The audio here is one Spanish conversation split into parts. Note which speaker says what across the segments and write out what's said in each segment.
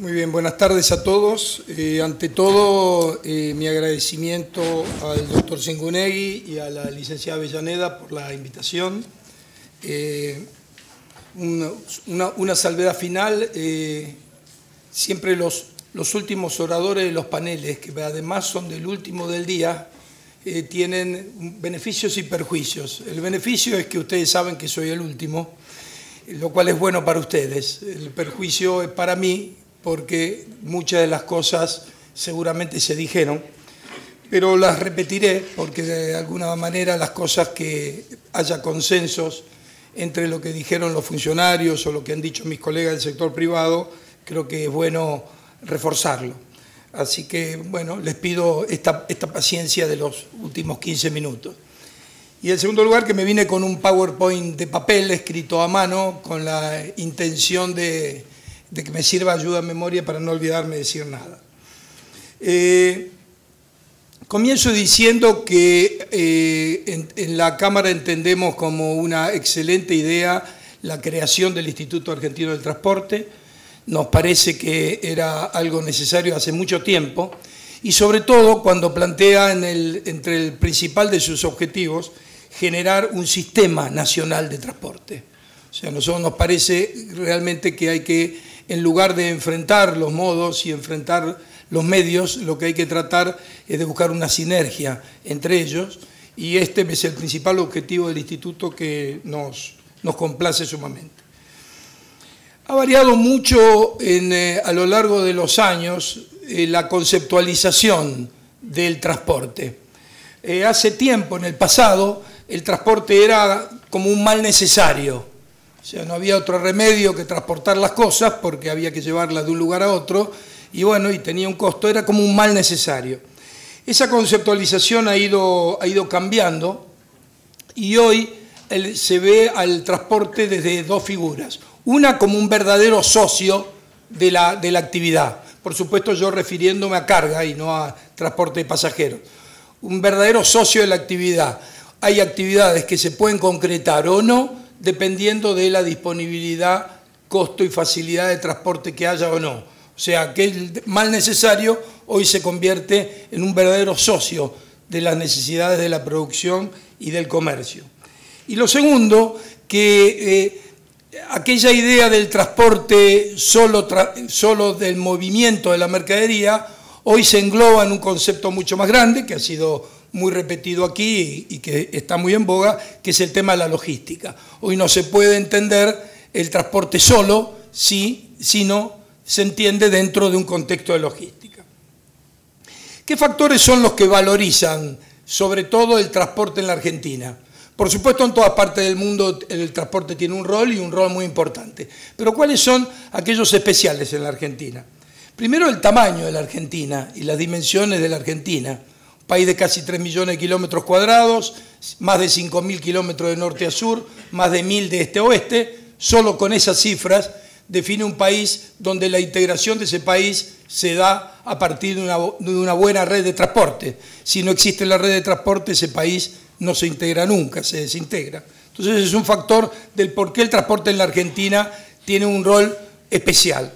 Speaker 1: Muy bien, buenas tardes a todos. Ante todo, mi agradecimiento al doctor Zingunegui y a la licenciada Avellaneda por la invitación. Una salvedad final, siempre los últimos oradores de los paneles, que además son del último del día, tienen beneficios y perjuicios. El beneficio es que ustedes saben que soy el último, lo cual es bueno para ustedes. El perjuicio es para mí, porque muchas de las cosas seguramente se dijeron, pero las repetiré porque de alguna manera las cosas que haya consensos entre lo que dijeron los funcionarios o lo que han dicho mis colegas del sector privado, creo que es bueno reforzarlo. Así que, bueno, les pido esta paciencia de los últimos 15 minutos. Y en segundo lugar, que me vine con un PowerPoint de papel escrito a mano con la intención de que me sirva ayuda a memoria para no olvidarme de decir nada. Comienzo diciendo que en la Cámara entendemos como una excelente idea la creación del Instituto Argentino del Transporte. Nos parece que era algo necesario hace mucho tiempo y sobre todo cuando plantea entre el principal de sus objetivos generar un sistema nacional de transporte. O sea, a nosotros nos parece realmente que hay que, en lugar de enfrentar los modos y enfrentar los medios, lo que hay que tratar es de buscar una sinergia entre ellos, y este es el principal objetivo del instituto que nos complace sumamente. Ha variado mucho a lo largo de los años la conceptualización del transporte. Hace tiempo, en el pasado, el transporte era como un mal necesario. O sea, no había otro remedio que transportar las cosas porque había que llevarlas de un lugar a otro y bueno, y tenía un costo, era como un mal necesario. Esa conceptualización ha ido cambiando y hoy se ve al transporte desde dos figuras. Una como un verdadero socio de la actividad. Por supuesto, yo refiriéndome a carga y no a transporte de pasajeros. Un verdadero socio de la actividad. Hay actividades que se pueden concretar o no, dependiendo de la disponibilidad, costo y facilidad de transporte que haya o no. O sea, aquel mal necesario hoy se convierte en un verdadero socio de las necesidades de la producción y del comercio. Y lo segundo, que aquella idea del transporte solo del movimiento de la mercadería, hoy se engloba en un concepto mucho más grande, que ha sido muy repetido aquí y que está muy en boga, que es el tema de la logística. Hoy no se puede entender el transporte solo si no se entiende dentro de un contexto de logística. ¿Qué factores son los que valorizan sobre todo el transporte en la Argentina? Por supuesto, en todas partes del mundo el transporte tiene un rol y un rol muy importante. Pero ¿cuáles son aquellos especiales en la Argentina? Primero, el tamaño de la Argentina y las dimensiones de la Argentina. País de casi 3 millones de kilómetros cuadrados, más de 5.000 kilómetros de norte a sur, más de 1.000 de este a oeste. Solo con esas cifras define un país donde la integración de ese país se da a partir de una buena red de transporte. Si no existe la red de transporte, ese país no se integra nunca, se desintegra. Entonces es un factor del por qué el transporte en la Argentina tiene un rol especial.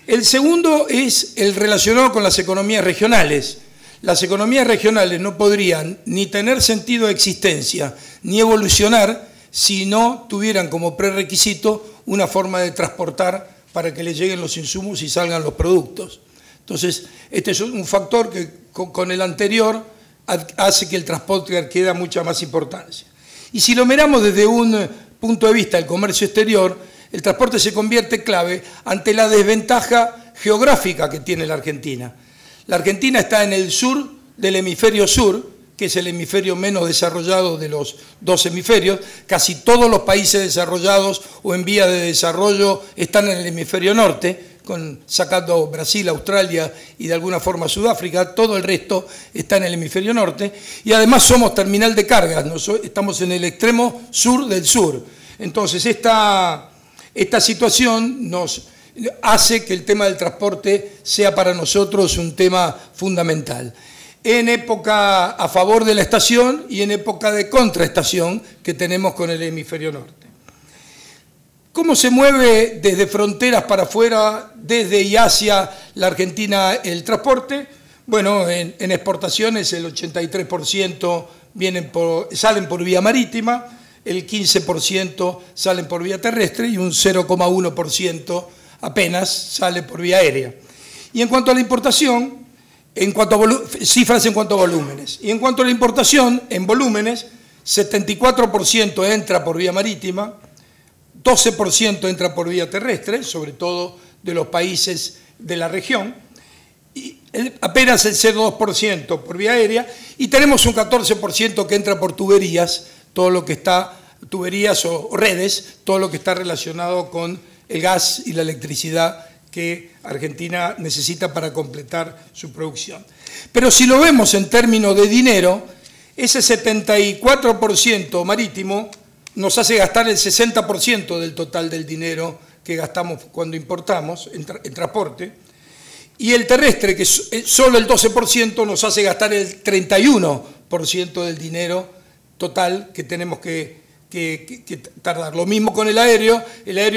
Speaker 1: El segundo es el relacionado con las economías regionales. Las economías regionales no podrían ni tener sentido de existencia ni evolucionar si no tuvieran como prerequisito una forma de transportar para que les lleguen los insumos y salgan los productos. Entonces, este es un factor que con el anterior hace que el transporte adquiera mucha más importancia. Y si lo miramos desde un punto de vista del comercio exterior, el transporte se convierte clave ante la desventaja geográfica que tiene la Argentina. La Argentina está en el sur del hemisferio sur, que es el hemisferio menos desarrollado de los dos hemisferios. Casi todos los países desarrollados o en vía de desarrollo están en el hemisferio norte, sacando Brasil, Australia y de alguna forma Sudáfrica. Todo el resto está en el hemisferio norte. Y además somos terminal de cargas, estamos en el extremo sur del sur. Entonces esta situación nos hace que el tema del transporte sea para nosotros un tema fundamental. En época a favor de la estación y en época de contraestación que tenemos con el hemisferio norte. ¿Cómo se mueve desde fronteras para afuera, desde y hacia la Argentina el transporte? Bueno, en exportaciones el 83% salen por vía marítima, el 15% salen por vía terrestre y un 0,1% apenas sale por vía aérea. Y en cuanto a la importación, cifras en cuanto a volúmenes. Y en cuanto a la importación, en volúmenes, 74% entra por vía marítima, 12% entra por vía terrestre, sobre todo de los países de la región, y apenas el 0,2% por vía aérea, y tenemos un 14% que entra por tuberías, todo lo que está, tuberías o redes, todo lo que está relacionado con el gas y la electricidad que Argentina necesita para completar su producción. Pero si lo vemos en términos de dinero, ese 74% marítimo nos hace gastar el 60% del total del dinero que gastamos cuando importamos en transporte, y el terrestre, que es solo el 12%, nos hace gastar el 31% del dinero total que tenemos que tardar. Lo mismo con el aéreo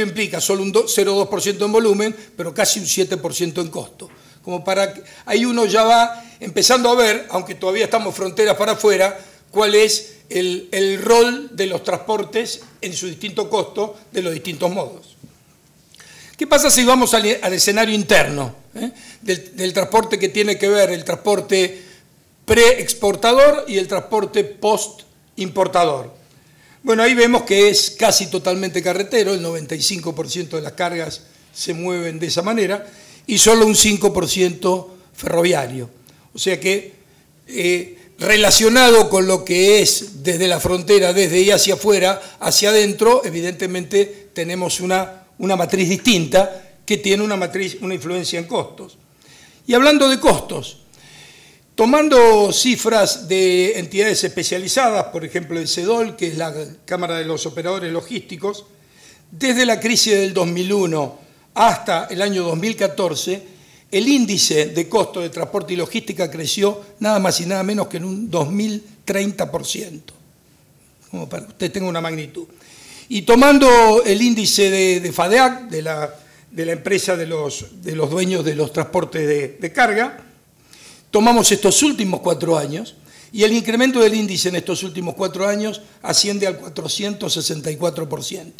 Speaker 1: implica solo un 0,2% en volumen, pero casi un 7% en costo. Como para que ahí uno ya va empezando a ver, aunque todavía estamos fronteras para afuera, cuál es el rol de los transportes en su distinto costo de los distintos modos. ¿Qué pasa si vamos al escenario interno del transporte, que tiene que ver el transporte pre-exportador y el transporte post-importador? Bueno, ahí vemos que es casi totalmente carretero, el 95% de las cargas se mueven de esa manera, y solo un 5% ferroviario. O sea que relacionado con lo que es desde la frontera, desde ahí hacia afuera, hacia adentro, evidentemente tenemos una matriz distinta que tiene una influencia en costos. Y hablando de costos, tomando cifras de entidades especializadas, por ejemplo el CEDOL, que es la Cámara de los Operadores Logísticos, desde la crisis del 2001 hasta el año 2014, el índice de costo de transporte y logística creció nada más y nada menos que en un 2030%, como para que usted tenga una magnitud. Y tomando el índice de FADEAC, de la empresa de los dueños de los transportes de carga, tomamos estos últimos 4 años, y el incremento del índice en estos últimos 4 años asciende al 464%.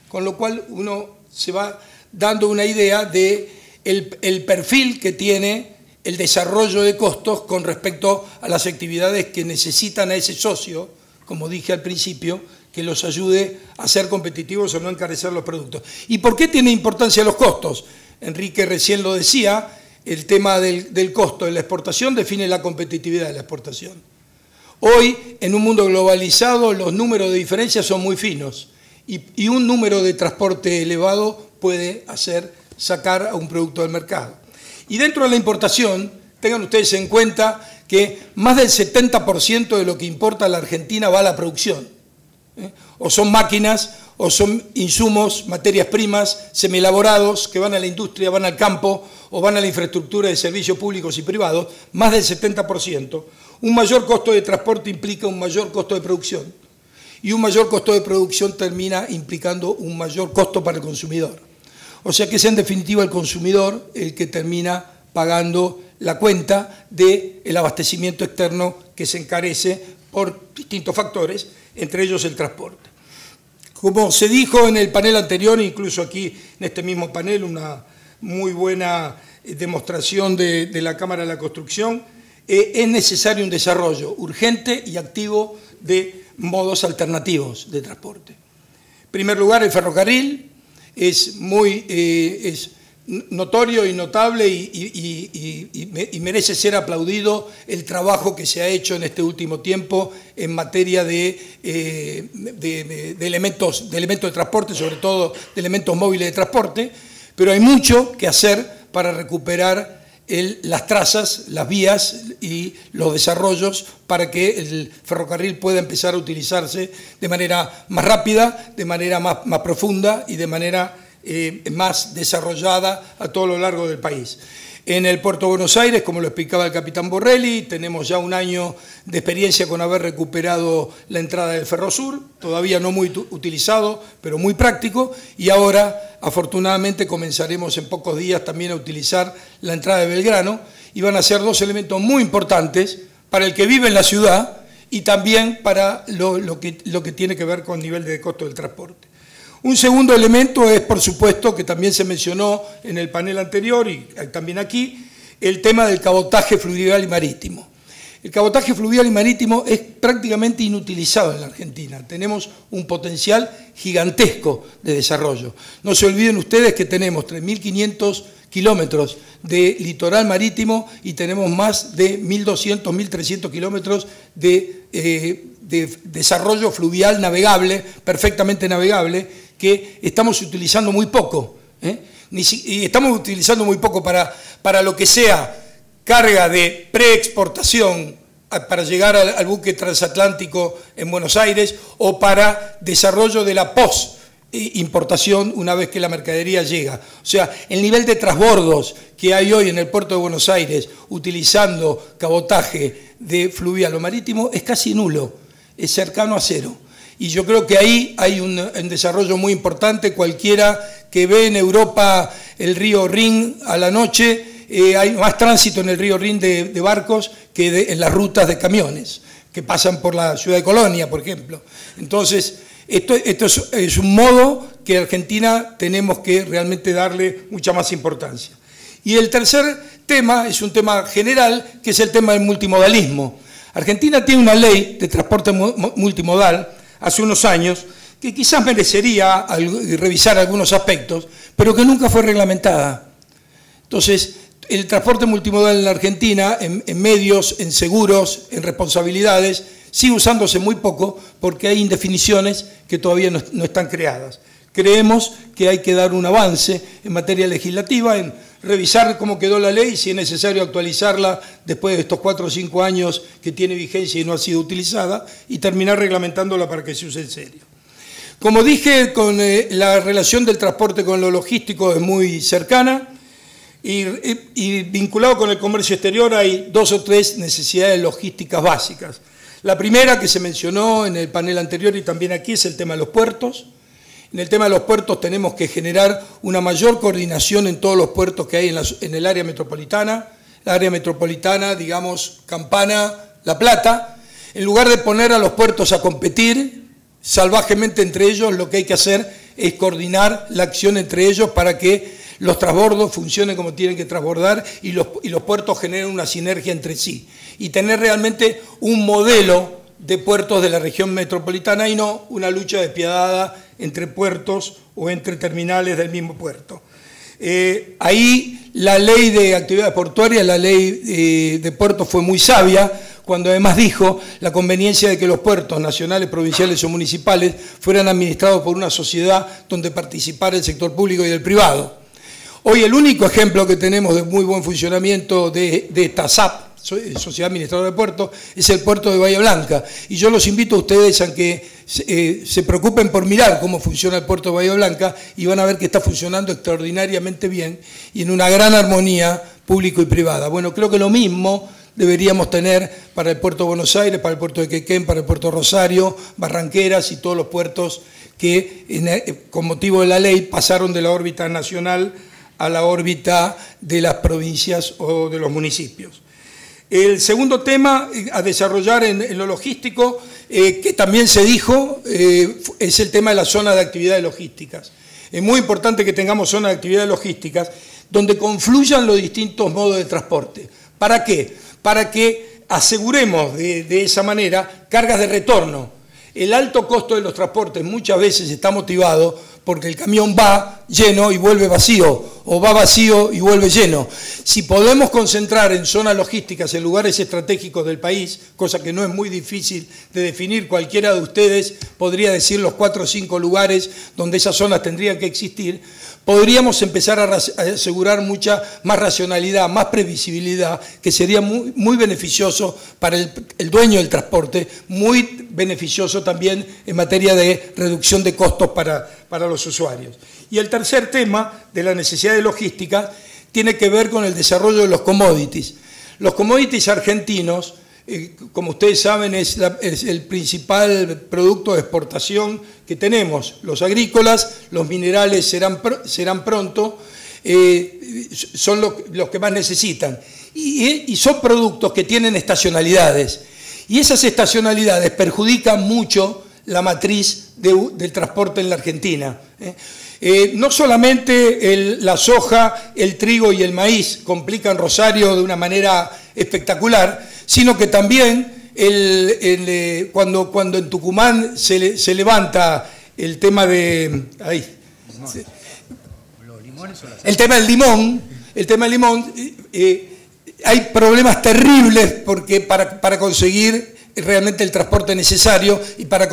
Speaker 1: Con lo cual uno se va dando una idea de el perfil que tiene el desarrollo de costos con respecto a las actividades que necesitan a ese socio, como dije al principio, que los ayude a ser competitivos o no encarecer los productos. ¿Y por qué tiene importancia los costos? Enrique recién lo decía, el tema del costo de la exportación define la competitividad de la exportación. Hoy, en un mundo globalizado, los números de diferencia son muy finos, y un número de transporte elevado puede hacer sacar a un producto del mercado. Y dentro de la importación, tengan ustedes en cuenta que más del 70% de lo que importa la Argentina va a la producción. O son máquinas, o son insumos, materias primas, semielaborados, que van a la industria, van al campo, o van a la infraestructura de servicios públicos y privados, más del 70%. Un mayor costo de transporte implica un mayor costo de producción, y un mayor costo de producción termina implicando un mayor costo para el consumidor. O sea que es en definitiva el consumidor el que termina pagando la cuenta del abastecimiento externo que se encarece por distintos factores, entre ellos el transporte. Como se dijo en el panel anterior, incluso aquí en este mismo panel, una muy buena demostración de la Cámara de la Construcción, es necesario un desarrollo urgente y activo de modos alternativos de transporte. En primer lugar, el ferrocarril es notorio y notable y merece ser aplaudido el trabajo que se ha hecho en este último tiempo en materia de elementos de transporte, sobre todo de elementos móviles de transporte, pero hay mucho que hacer para recuperar las trazas, las vías y los desarrollos para que el ferrocarril pueda empezar a utilizarse de manera más rápida, de manera más profunda y de manera más desarrollada a todo lo largo del país. En el Puerto de Buenos Aires, como lo explicaba el capitán Borrelli, tenemos ya un año de experiencia con haber recuperado la entrada del Ferrosur, todavía no muy utilizado, pero muy práctico, y ahora, afortunadamente, comenzaremos en pocos días también a utilizar la entrada de Belgrano, y van a ser dos elementos muy importantes para el que vive en la ciudad y también para lo que tiene que ver con el nivel de costo del transporte. Un segundo elemento es, por supuesto, que también se mencionó en el panel anterior y también aquí, el tema del cabotaje fluvial y marítimo. El cabotaje fluvial y marítimo es prácticamente inutilizado en la Argentina. Tenemos un potencial gigantesco de desarrollo. No se olviden ustedes que tenemos 3.500 kilómetros de litoral marítimo y tenemos más de 1.200, 1.300 kilómetros de desarrollo fluvial navegable, perfectamente navegable, que estamos utilizando muy poco. Y estamos utilizando muy poco para lo que sea carga de preexportación para llegar al buque transatlántico en Buenos Aires o para desarrollo de la post-importación una vez que la mercadería llega. O sea, el nivel de transbordos que hay hoy en el puerto de Buenos Aires utilizando cabotaje de fluvial o marítimo es casi nulo, es cercano a cero. Y yo creo que ahí hay un desarrollo muy importante. Cualquiera que ve en Europa el río Rin a la noche, hay más tránsito en el río Rin de barcos que en las rutas de camiones, que pasan por la ciudad de Colonia, por ejemplo. Entonces, esto es un modo que Argentina tenemos que realmente darle mucha más importancia. Y el tercer tema es un tema general, que es el tema del multimodalismo. Argentina tiene una ley de transporte multimodal hace unos años, que quizás merecería revisar algunos aspectos, pero que nunca fue reglamentada. Entonces, el transporte multimodal en la Argentina, en medios, en seguros, en responsabilidades, sigue usándose muy poco porque hay indefiniciones que todavía no están creadas. Creemos que hay que dar un avance en materia legislativa, en revisar cómo quedó la ley, si es necesario actualizarla después de estos 4 o 5 años que tiene vigencia y no ha sido utilizada, y terminar reglamentándola para que se use en serio. Como dije, la relación del transporte con lo logístico es muy cercana y vinculado con el comercio exterior hay 2 o 3 necesidades logísticas básicas. La primera, que se mencionó en el panel anterior y también aquí, es el tema de los puertos. En el tema de los puertos tenemos que generar una mayor coordinación en todos los puertos que hay en el área metropolitana. La área metropolitana, digamos, Campana, La Plata. En lugar de poner a los puertos a competir salvajemente entre ellos, lo que hay que hacer es coordinar la acción entre ellos para que los transbordos funcionen como tienen que transbordar y los puertos generen una sinergia entre sí. Y tener realmente un modelo de puertos de la región metropolitana y no una lucha despiadada entre puertos o entre terminales del mismo puerto. Ahí la ley de actividades portuarias, la ley de puertos fue muy sabia, cuando además dijo la conveniencia de que los puertos nacionales, provinciales o municipales fueran administrados por una sociedad donde participara el sector público y el privado. Hoy el único ejemplo que tenemos de muy buen funcionamiento de esta SAP, Sociedad Administradora de Puertos, es el puerto de Bahía Blanca. Y yo los invito a ustedes a que se preocupen por mirar cómo funciona el puerto de Bahía Blanca y van a ver que está funcionando extraordinariamente bien y en una gran armonía público y privada. Bueno, creo que lo mismo deberíamos tener para el puerto de Buenos Aires, para el puerto de Quequén, para el puerto de Rosario, Barranqueras y todos los puertos que con motivo de la ley pasaron de la órbita nacional a la órbita de las provincias o de los municipios. El segundo tema a desarrollar en lo logístico, que también se dijo, es el tema de la zona de actividades logísticas. Es muy importante que tengamos zonas de actividades logísticas donde confluyan los distintos modos de transporte. ¿Para qué? Para que aseguremos de esa manera cargas de retorno. El alto costo de los transportes muchas veces está motivado porque el camión va lleno y vuelve vacío, o va vacío y vuelve lleno. Si podemos concentrar en zonas logísticas, en lugares estratégicos del país, cosa que no es muy difícil de definir, cualquiera de ustedes podría decir los 4 o 5 lugares donde esas zonas tendrían que existir, podríamos empezar a asegurar mucha más racionalidad, más previsibilidad, que sería muy beneficioso para el dueño del transporte, muy beneficioso también en materia de reducción de costos para los usuarios. Y el tercer tema de la necesidad de logística tiene que ver con el desarrollo de los commodities. Los commodities argentinos, como ustedes saben, es el principal producto de exportación que tenemos. Los agrícolas, los minerales serán pronto, son los que más necesitan. Y son productos que tienen estacionalidades. Y esas estacionalidades perjudican mucho la matriz del transporte en la Argentina. No solamente la soja, el trigo y el maíz complican Rosario de una manera espectacular, sino que también cuando en Tucumán se levanta el tema de... el tema del limón, hay problemas terribles porque para conseguir realmente el transporte necesario y para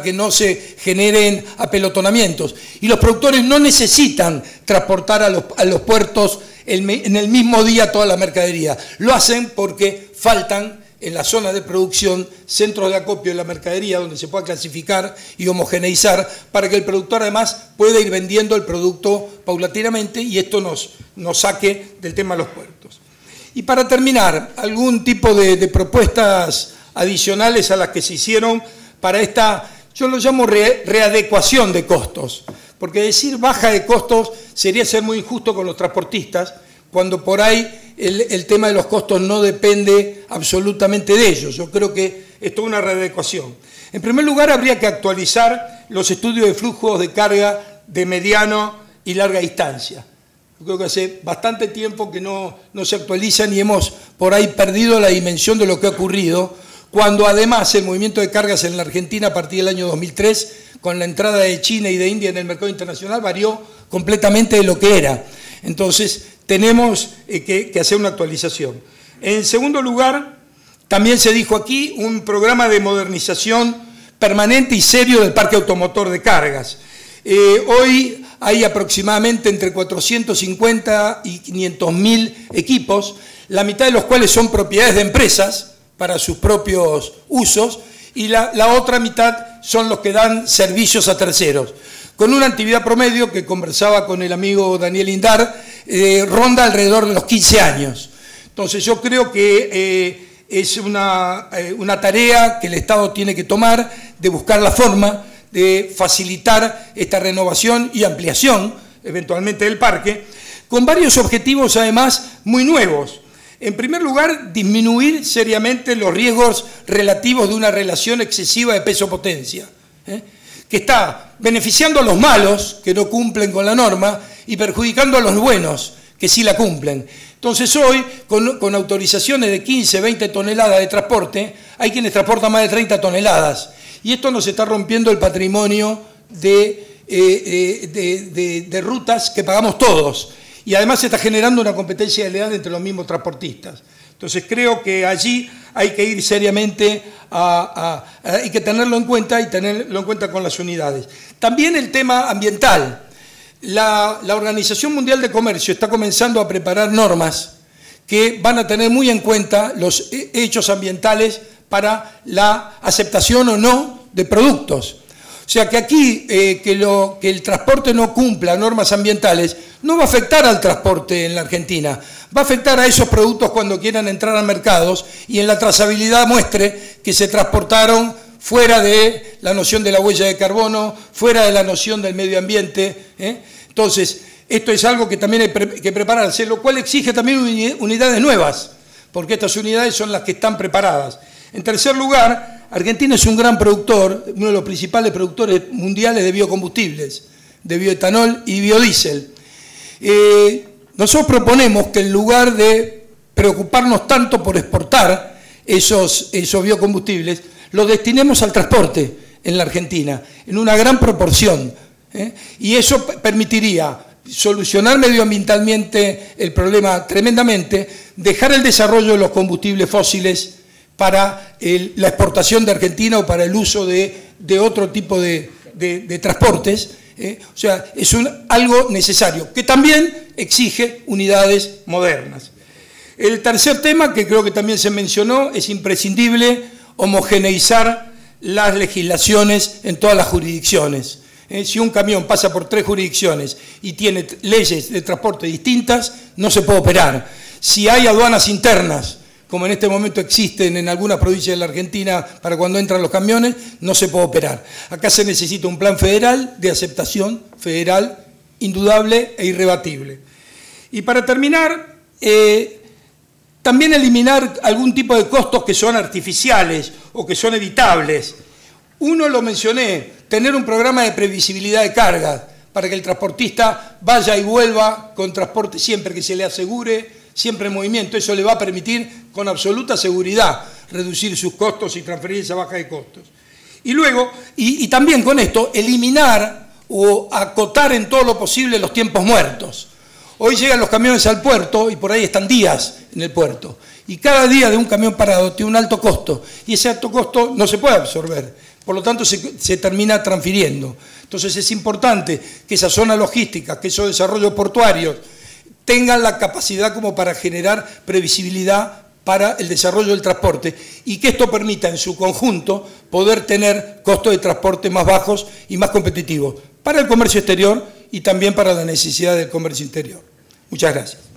Speaker 1: que no se generen apelotonamientos. Y los productores no necesitan transportar a los puertos en el mismo día toda la mercadería. Lo hacen porque faltan en la zona de producción centros de acopio de la mercadería donde se pueda clasificar y homogeneizar para que el productor además pueda ir vendiendo el producto paulatinamente y esto nos saque del tema de los puertos. Y para terminar, algún tipo de propuestas adicionales a las que se hicieron para esta, yo lo llamo readecuación de costos, porque decir baja de costos sería ser muy injusto con los transportistas, cuando por ahí el tema de los costos no depende absolutamente de ellos. Yo creo que esto es una readecuación. En primer lugar, habría que actualizar los estudios de flujos de carga de mediano y larga distancia. Yo creo que hace bastante tiempo que no se actualizan y hemos por ahí perdido la dimensión de lo que ha ocurrido, cuando además el movimiento de cargas en la Argentina a partir del año 2003, con la entrada de China y de India en el mercado internacional, varió completamente de lo que era. Entonces, tenemos que hacer una actualización. En segundo lugar, también se dijo aquí un programa de modernización permanente y serio del parque automotor de cargas. Hoy hay aproximadamente entre 450 y 500.000 equipos, la mitad de los cuales son propiedades de empresas para sus propios usos y la otra mitad son los que dan servicios a terceros. Con una actividad promedio que conversaba con el amigo Daniel Indar, ronda alrededor de los 15 años. Entonces yo creo que es una tarea que el Estado tiene que tomar de buscar la forma de facilitar esta renovación y ampliación, eventualmente, del parque, con varios objetivos además muy nuevos. En primer lugar, disminuir seriamente los riesgos relativos de una relación excesiva de peso-potencia, que está beneficiando a los malos, que no cumplen con la norma, y perjudicando a los buenos, que sí la cumplen. Entonces hoy, con autorizaciones de 15, 20 toneladas de transporte, hay quienes transportan más de 30 toneladas. Y esto nos está rompiendo el patrimonio de rutas que pagamos todos. Y además se está generando una competencia desleal entre los mismos transportistas. Entonces creo que allí hay que ir seriamente, hay que tenerlo en cuenta y tenerlo en cuenta con las unidades. También el tema ambiental. La Organización Mundial de Comercio está comenzando a preparar normas que van a tener muy en cuenta los hechos ambientales para la aceptación o no de productos. O sea que aquí que el transporte no cumpla normas ambientales no va a afectar al transporte en la Argentina, va a afectar a esos productos cuando quieran entrar a mercados y en la trazabilidad muestre que se transportaron fuera de la noción de la huella de carbono, fuera de la noción del medio ambiente. Entonces, esto es algo que también hay que prepararse, lo cual exige también unidades nuevas, porque estas unidades son las que están preparadas. En tercer lugar, Argentina es un gran productor, uno de los principales productores mundiales de biocombustibles, de bioetanol y biodiesel. Nosotros proponemos que en lugar de preocuparnos tanto por exportar esos biocombustibles, los destinemos al transporte en la Argentina, en una gran proporción. Y eso permitiría solucionar medioambientalmente el problema tremendamente, dejar el desarrollo de los combustibles fósiles para la exportación de Argentina o para el uso de otro tipo de transportes. O sea, es algo necesario, que también exige unidades modernas. El tercer tema, que creo que también se mencionó, es imprescindible homogeneizar las legislaciones en todas las jurisdicciones. Si un camión pasa por 3 jurisdicciones y tiene leyes de transporte distintas, no se puede operar. Si hay aduanas internas, como en este momento existen en algunas provincias de la Argentina para cuando entran los camiones, no se puede operar. Acá se necesita un plan federal de aceptación federal indudable e irrebatible. Y para terminar, también eliminar algún tipo de costos que son artificiales o que son evitables. Uno lo mencioné, tener un programa de previsibilidad de cargas para que el transportista vaya y vuelva con transporte siempre que se le asegure, siempre en movimiento. Eso le va a permitir con absoluta seguridad reducir sus costos y transferir esa baja de costos. Y luego, y también con esto, eliminar o acotar en todo lo posible los tiempos muertos. Hoy llegan los camiones al puerto y por ahí están días en el puerto. Y cada día de un camión parado tiene un alto costo. Y ese alto costo no se puede absorber. Por lo tanto, se termina transfiriendo. Entonces es importante que esa zona logística, que esos desarrollos portuarios, tengan la capacidad como para generar previsibilidad para el desarrollo del transporte y que esto permita en su conjunto poder tener costos de transporte más bajos y más competitivos para el comercio exterior y también para la necesidad del comercio interior. Muchas gracias.